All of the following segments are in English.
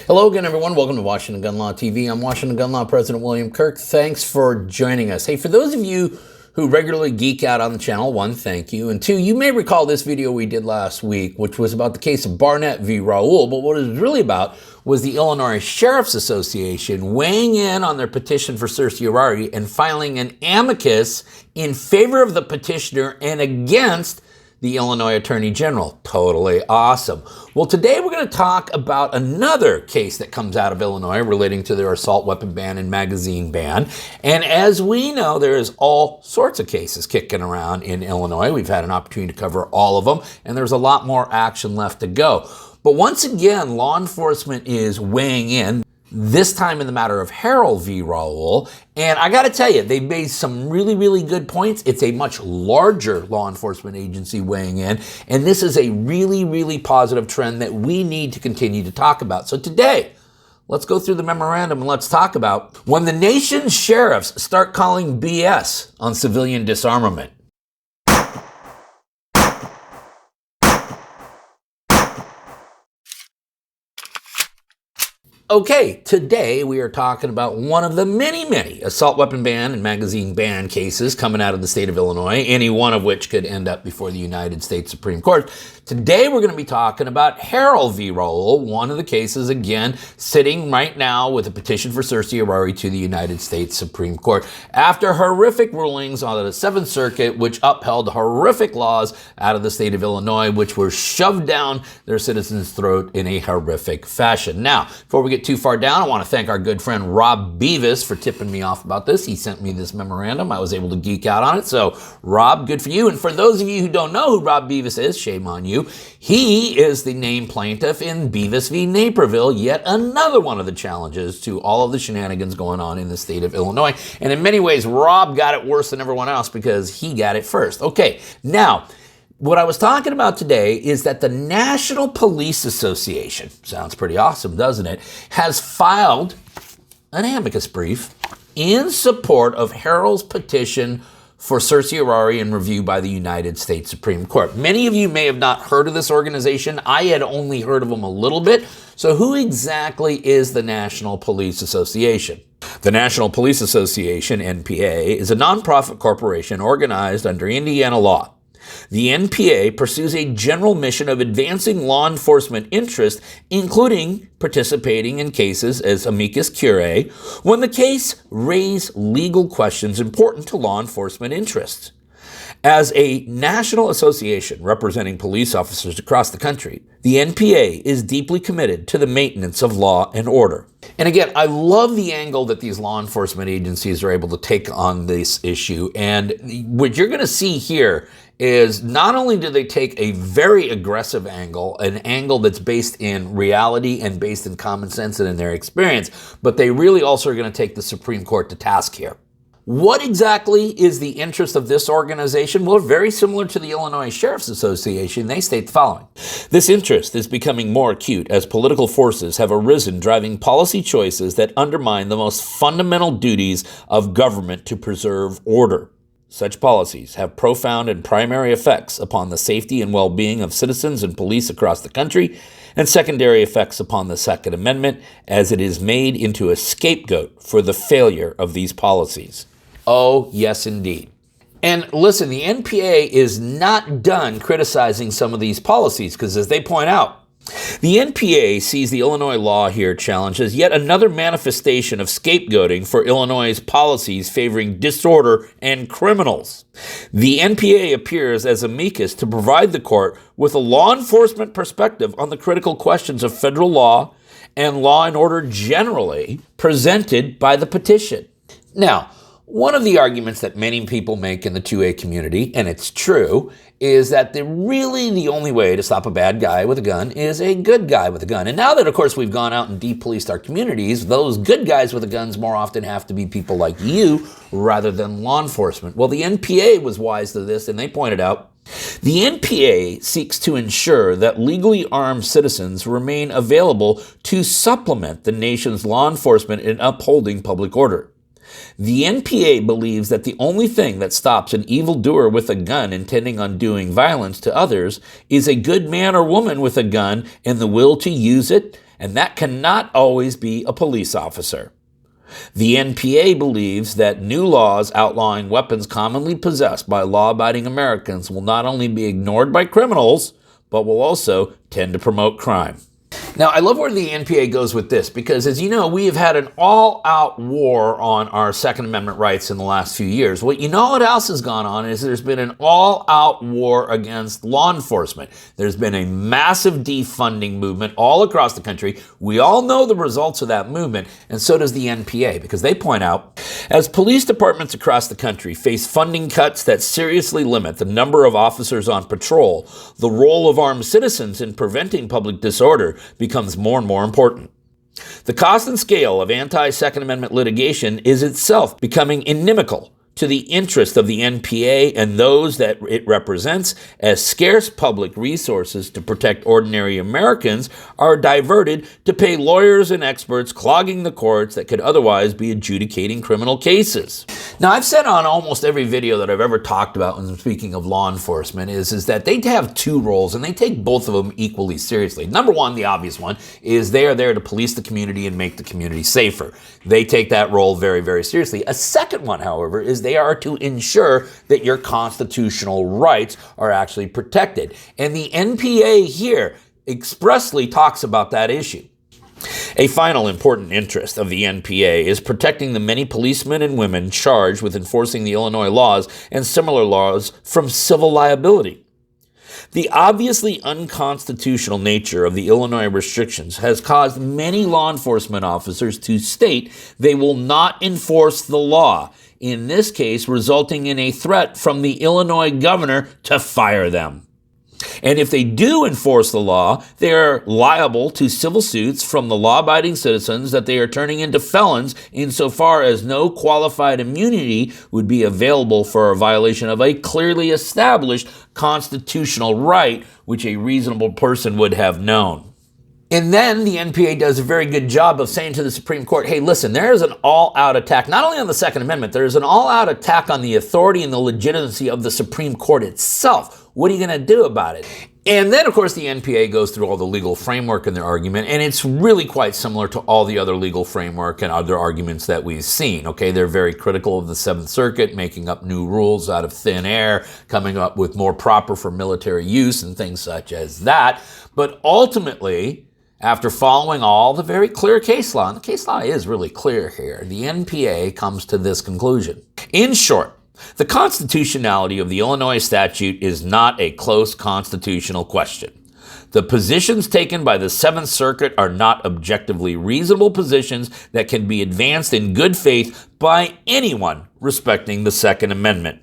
Hello again, everyone. Welcome to Washington Gun Law TV. I'm Washington Gun Law President William Kirk. Thanks for joining us. Hey, for those of you who regularly geek out on the channel, one, thank you. And two, you may recall this video we did last week, which was about the case of Barnett v. Raoul. But what it was really about was the Illinois Sheriff's Association weighing in on their petition for certiorari and filing an amicus in favor of the petitioner and against the Illinois Attorney General. Totally awesome. Well, today we're going to talk about another case that comes out of Illinois relating to their assault weapon ban and magazine ban. And as we know, there is all sorts of cases kicking around in Illinois. We've had an opportunity to cover all of them, and there's a lot more action left to go. But once again, law enforcement is weighing in, this time in the matter of Harrel v. Raoul. And I got to tell you, they've made some really good points. It's a much larger law enforcement agency weighing in. And this is a really positive trend that we need to continue to talk about. So today, let's go through the memorandum and let's talk about when the nation's sheriffs start calling BS on civilian disarmament. Okay, today we are talking about one of the many assault weapon ban and magazine ban cases coming out of the state of Illinois, any one of which could end up before the United States Supreme Court. Today we're going to be talking about Harrel v. Raoul, one of the cases, again, sitting right now with a petition for certiorari to the United States Supreme Court after horrific rulings on the Seventh Circuit, which upheld horrific laws out of the state of Illinois, which were shoved down their citizens' throat in a horrific fashion. Now, before we get too far down, I want to thank our good friend Rob Beavis for tipping me off about this. He sent me this memorandum. I was able to geek out on it. So, Rob, good for you. And for those of you who don't know who Rob Beavis is, shame on you. He is the named plaintiff in Beavis v. Naperville, yet another one of the challenges to all of the shenanigans going on in the state of Illinois. And in many ways, Rob got it worse than everyone else because he got it first. Okay, now, what I was talking about today is that the National Police Association, sounds pretty awesome, doesn't it, has filed an amicus brief in support of Harrel's petition for certiorari and review by the United States Supreme Court. Many of you may have not heard of this organization. I had only heard of them a little bit. So who exactly is the National Police Association? The National Police Association, NPA, is a nonprofit corporation organized under Indiana law. The NPA pursues a general mission of advancing law enforcement interests, including participating in cases as amicus curiae when the case raises legal questions important to law enforcement interests. As a national association representing police officers across the country, the NPA is deeply committed to the maintenance of law and order. And again, I love the angle that these law enforcement agencies are able to take on this issue. And what you're going to see here is not only do they take a very aggressive angle, an angle that's based in reality and based in common sense and in their experience, but they really also are going to take the Supreme Court to task here. What exactly is the interest of this organization? Well, very similar to the Illinois Sheriff's Association, they state the following. This interest is becoming more acute as political forces have arisen driving policy choices that undermine the most fundamental duties of government to preserve order. Such policies have profound and primary effects upon the safety and well-being of citizens and police across the country, and secondary effects upon the Second Amendment as it is made into a scapegoat for the failure of these policies. Oh, yes, indeed. And listen, the NPA is not done criticizing some of these policies because, as they point out, the NPA sees the Illinois law here challenged as yet another manifestation of scapegoating for Illinois' policies favoring disorder and criminals. The NPA appears as amicus to provide the court with a law enforcement perspective on the critical questions of federal law and law and order generally presented by the petition. Now, one of the arguments that many people make in the 2A community, and it's true, is that the only way to stop a bad guy with a gun is a good guy with a gun. And now that, of course, we've gone out and depoliced our communities, those good guys with the guns more often have to be people like you rather than law enforcement. Well, the NPA was wise to this, and they pointed out, the NPA seeks to ensure that legally armed citizens remain available to supplement the nation's law enforcement in upholding public order. The NPA believes that the only thing that stops an evildoer with a gun intending on doing violence to others is a good man or woman with a gun and the will to use it and that cannot always be a police officer. The NPA believes that new laws outlawing weapons commonly possessed by law-abiding Americans will not only be ignored by criminals, but will also tend to promote crime. Now, I love where the NPA goes with this because, as you know, we have had an all-out war on our Second Amendment rights in the last few years. What else has gone on is there's been an all-out war against law enforcement. There's been a massive defunding movement all across the country. We all know the results of that movement, and so does the NPA, because they point out, as police departments across the country face funding cuts that seriously limit the number of officers on patrol, the role of armed citizens in preventing public disorder becomes more and more important. The cost and scale of anti-Second Amendment litigation is itself becoming inimical to the interest of the NPA and those that it represents, as scarce public resources to protect ordinary Americans are diverted to pay lawyers and experts clogging the courts that could otherwise be adjudicating criminal cases. Now, I've said on almost every video that I've ever talked about when speaking of law enforcement is that they have two roles, and they take both of them equally seriously. Number one, the obvious one, is they are there to police the community and make the community safer. They take that role very, very seriously. A second one, however, is they are to ensure that your constitutional rights are actually protected. And the NPA here expressly talks about that issue. A final important interest of the NPA is protecting the many policemen and women charged with enforcing the Illinois laws and similar laws from civil liability. The obviously unconstitutional nature of the Illinois restrictions has caused many law enforcement officers to state they will not enforce the law, in this case resulting in a threat from the Illinois governor to fire them. And if they do enforce the law, they are liable to civil suits from the law-abiding citizens that they are turning into felons insofar as no qualified immunity would be available for a violation of a clearly established constitutional right which a reasonable person would have known. And then the NPA does a very good job of saying to the Supreme Court, hey, listen, there is an all-out attack, not only on the Second Amendment, there is an all-out attack on the authority and the legitimacy of the Supreme Court itself. What are you going to do about it? And then, of course, the NPA goes through all the legal framework in their argument, and it's really quite similar to all the other legal framework and other arguments that we've seen, okay? They're very critical of the Seventh Circuit, making up new rules out of thin air, coming up with more proper for military use and things such as that. But ultimately, after following all the very clear case law, and the case law is really clear here, the NPA comes to this conclusion. In short, the constitutionality of the Illinois statute is not a close constitutional question. The positions taken by the Seventh Circuit are not objectively reasonable positions that can be advanced in good faith by anyone respecting the Second Amendment.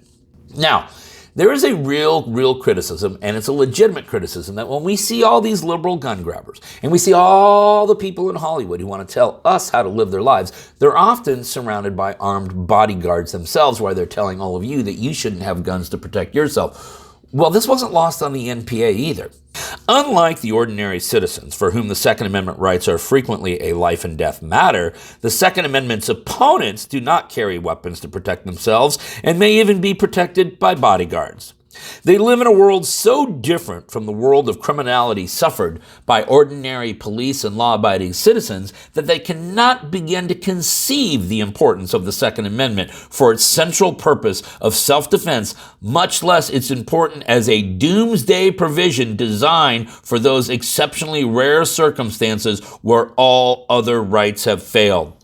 Now, there is a real criticism, and it's a legitimate criticism, that when we see all these liberal gun grabbers, and we see all the people in Hollywood who want to tell us how to live their lives, they're often surrounded by armed bodyguards themselves, while they're telling all of you that you shouldn't have guns to protect yourself. Well, this wasn't lost on the NPA either. Unlike the ordinary citizens, for whom the Second Amendment rights are frequently a life and death matter, the Second Amendment's opponents do not carry weapons to protect themselves and may even be protected by bodyguards. They live in a world so different from the world of criminality suffered by ordinary police and law-abiding citizens that they cannot begin to conceive the importance of the Second Amendment for its central purpose of self-defense, much less its importance as a doomsday provision designed for those exceptionally rare circumstances where all other rights have failed.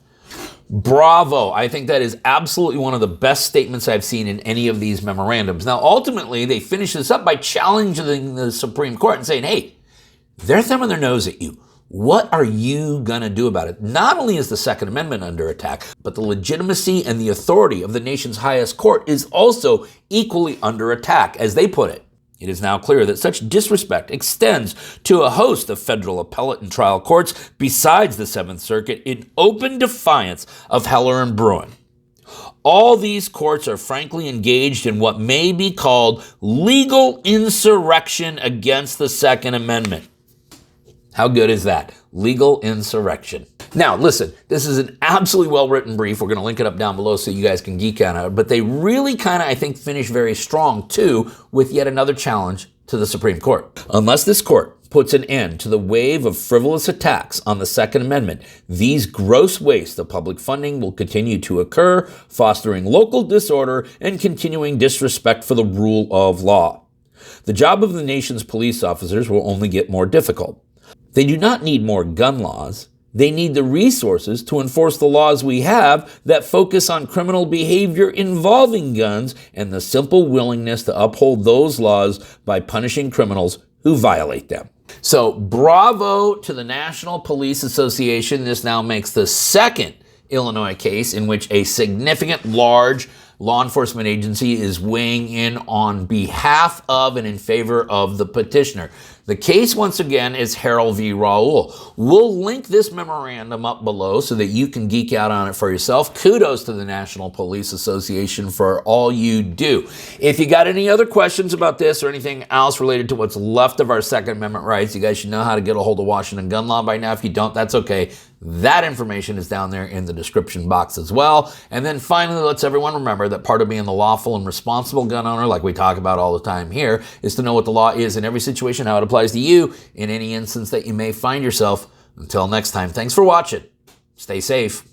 Bravo. I think that is absolutely one of the best statements I've seen in any of these memorandums. Now, ultimately, they finish this up by challenging the Supreme Court and saying, hey, they're thumbing their nose at you. What are you going to do about it? Not only is the Second Amendment under attack, but the legitimacy and the authority of the nation's highest court is also equally under attack, as they put it. It is now clear that such disrespect extends to a host of federal appellate and trial courts besides the Seventh Circuit in open defiance of Heller and Bruin. All these courts are frankly engaged in what may be called legal insurrection against the Second Amendment. How good is that? Legal insurrection. Now, listen, this is an absolutely well-written brief. We're going to link it up down below so you guys can geek out on it. But they really kind of, I think, finish very strong, too, with yet another challenge to the Supreme Court. Unless this court puts an end to the wave of frivolous attacks on the Second Amendment, these gross wastes of public funding will continue to occur, fostering local disorder and continuing disrespect for the rule of law. The job of the nation's police officers will only get more difficult. They do not need more gun laws. They need the resources to enforce the laws we have that focus on criminal behavior involving guns and the simple willingness to uphold those laws by punishing criminals who violate them. So bravo to the National Police Association. This now makes the second Illinois case in which a significant large law enforcement agency is weighing in on behalf of and in favor of the petitioner. The case, once again, is Harrel v. Raoul. We'll link this memorandum up below so that you can geek out on it for yourself. Kudos to the National Police Association for all you do. If you got any other questions about this or anything else related to what's left of our Second Amendment rights, you guys should know how to get a hold of Washington gun law by now. If you don't, that's okay. That information is down there in the description box as well. And then finally, let's everyone remember that part of being the lawful and responsible gun owner, like we talk about all the time here, is to know what the law is in every situation, how it applies to you in any instance that you may find yourself. Until next time, thanks for watching. Stay safe.